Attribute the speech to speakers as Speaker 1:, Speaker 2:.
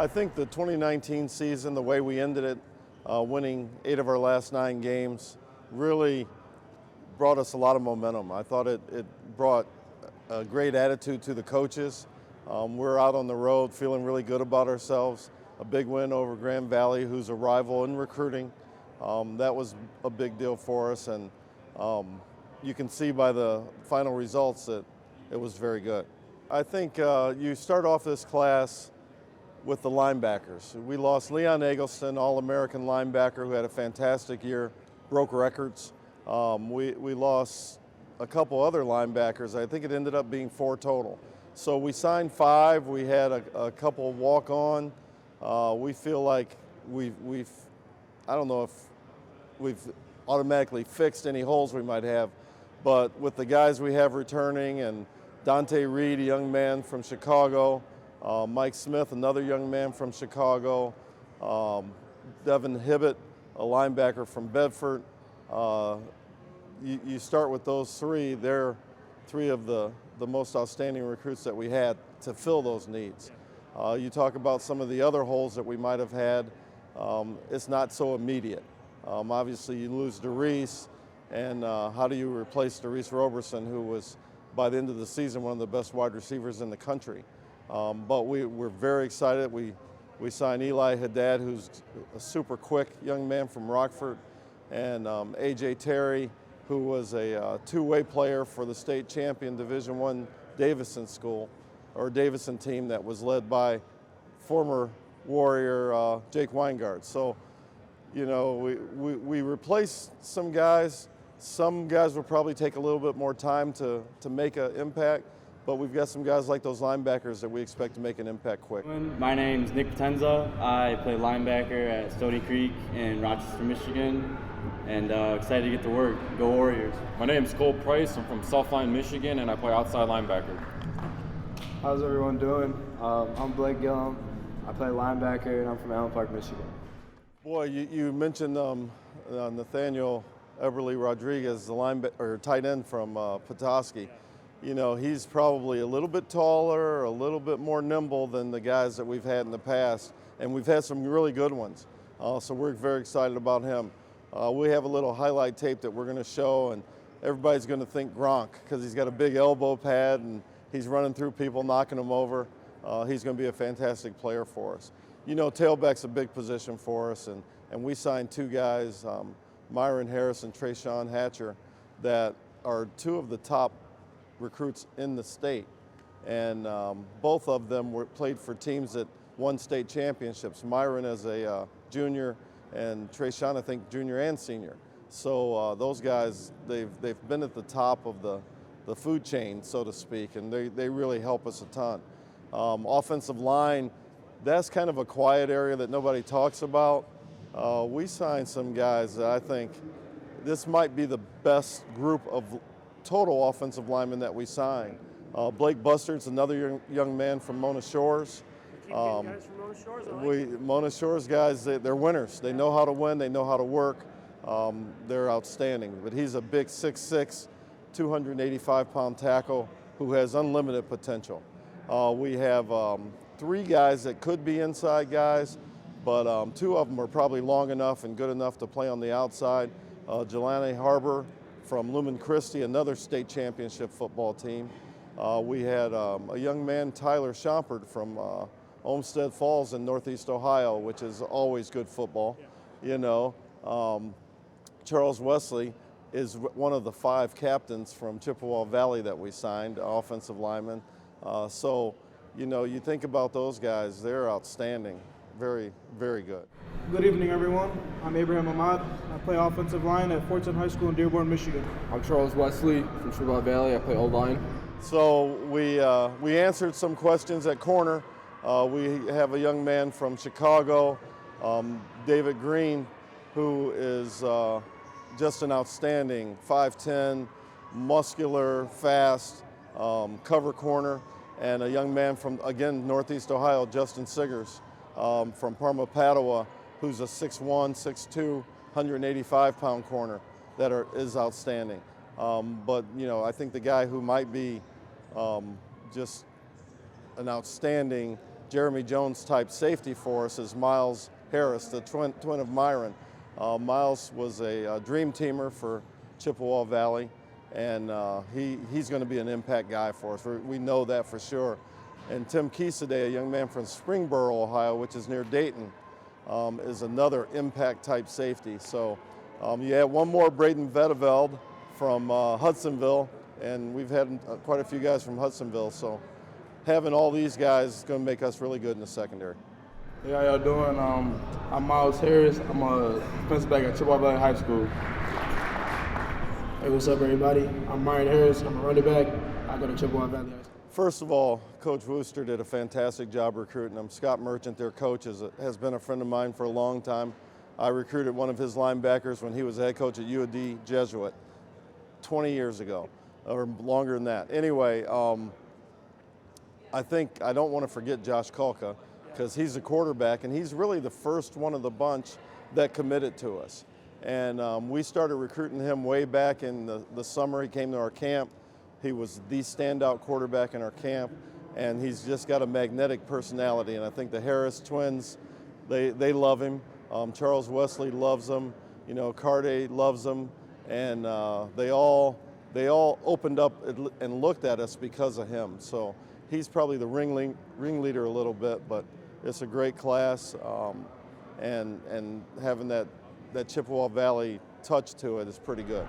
Speaker 1: I think the 2019 season, the way we ended it, winning 8 of our last 9 games, really brought us a lot of momentum. I thought it brought a great attitude to the coaches. We're out on the road feeling really good about ourselves. A big win over Grand Valley, who's a rival in recruiting. That was a big deal for us, and you can see by the final results that it was very good. I think you start off this class with the linebackers. We lost Leon Eggleston, All-American linebacker, who had a fantastic year, broke records. We lost a couple other linebackers. I think it ended up being 4 total. So we signed 5. We had a couple walk-on. We feel like I don't know if we've automatically fixed any holes we might have, but with the guys we have returning, and Dante Reed, a young man from Chicago, Mike Smith, another young man from Chicago, Devin Hibbett, a linebacker from Bedford. You start with those 3. They're 3 of the most outstanding recruits that we had to fill those needs. You talk about some of the other holes that we might have had. It's not so immediate. Obviously, you lose DeReese, and how do you replace DeReese Roberson, who was, by the end of the season, one of the best wide receivers in the country? But we're very excited. We signed Eli Haddad, who's a super quick young man from Rockford, and A.J. Terry, who was a two-way player for the state champion Division I Davison school, or Davison team that was led by former Warrior Jake Weingart. So, you know, we replaced some guys. Some guys will probably take a little bit more time to make an impact, but we've got some guys like those linebackers that we expect to make an impact quick.
Speaker 2: My name's Nick Potenza. I play linebacker at Stony Creek in Rochester, Michigan, and excited to get to work. Go Warriors.
Speaker 3: My name's Cole Price. I'm from Southline, Michigan, and I play outside linebacker.
Speaker 4: How's everyone doing? I'm Blake Gillum. I play linebacker, and I'm from Allen Park, Michigan.
Speaker 1: Boy, you mentioned Nathaniel Eberly Rodriguez, the tight end from Petoskey. You know, he's probably a little bit taller, a little bit more nimble than the guys that we've had in the past, and we've had some really good ones. So we're very excited about him. We have a little highlight tape that we're going to show, and everybody's going to think Gronk because he's got a big elbow pad and he's running through people, knocking them over. He's going to be a fantastic player for us. You know, tailback's a big position for us, and we signed 2 guys, Myron Harris and Trayshawn Hatcher, that are 2 of the top recruits in the state. And both of them played for teams that won state championships. Myron as a junior, and Trayshawn, I think, junior and senior. So those guys, they've been at the top of the food chain, so to speak, and they really help us a ton. Offensive line, that's kind of a quiet area that nobody talks about. We signed some guys that I think this might be the best group of total offensive linemen that we signed. Blake Bustard's another young man from Mona Shores.
Speaker 5: Guys from Mona Shores,
Speaker 1: Mona Shores guys, they're winners. They know how to win. They know how to work. They're outstanding. But he's a big 6'6", 285-pound tackle who has unlimited potential. We have 3 guys that could be inside guys, but 2 of them are probably long enough and good enough to play on the outside. Jelani Harbor from Lumen Christi, another state championship football team. We had a young man, Tyler Schompert, from Olmsted Falls in Northeast Ohio, which is always good football. You know, Charles Wesley is one of the 5 captains from Chippewa Valley that we signed, offensive linemen. So, you know, you think about those guys, they're outstanding, very, very good.
Speaker 6: Good evening, everyone. I'm Abraham Ahmad. I play offensive line at Fortson High School in Dearborn, Michigan.
Speaker 7: I'm Charles Wesley from Chippewa Valley. I play O-line.
Speaker 1: So we answered some questions at corner. We have a young man from Chicago, David Green, who is just an outstanding 5'10", muscular, fast, cover corner, and a young man from, again, Northeast Ohio, Justin Siggers, from Parma Padua, who's a 6'1", 6'2", 185-pound corner that is outstanding. But, you know, I think the guy who might be just an outstanding Jeremy Jones type safety for us is Miles Harris, the twin of Myron. Miles was a dream teamer for Chippewa Valley, and he's going to be an impact guy for us. We know that for sure. And Tim Kiesaday, a young man from Springboro, Ohio, which is near Dayton, is another impact type safety. So you add one more, Braden Vedeveld from Hudsonville, and we've had quite a few guys from Hudsonville. So having all these guys is going to make us really good in the secondary.
Speaker 4: Hey, how y'all doing? I'm Miles Harris. I'm a defensive back at Chippewa Valley High School.
Speaker 6: Hey, what's up, everybody? I'm Myron Harris. I'm a running back. I go to Chippewa Valley High School.
Speaker 1: First of all, Coach Wooster did a fantastic job recruiting them. Scott Merchant, their coach, has been a friend of mine for a long time. I recruited one of his linebackers when he was head coach at UAD Jesuit 20 years ago, or longer than that. Anyway, I think I don't want to forget Josh Kalka, because he's a quarterback, and he's really the first one of the bunch that committed to us. And we started recruiting him way back in the summer. He came to our camp. He was the standout quarterback in our camp, and he's just got a magnetic personality. And I think the Harris twins, they love him. Charles Wesley loves him. You know, Carde loves him, and they all opened up and looked at us because of him. So he's probably the ringleader a little bit, but it's a great class, and having that Chippewa Valley touch to it is pretty good.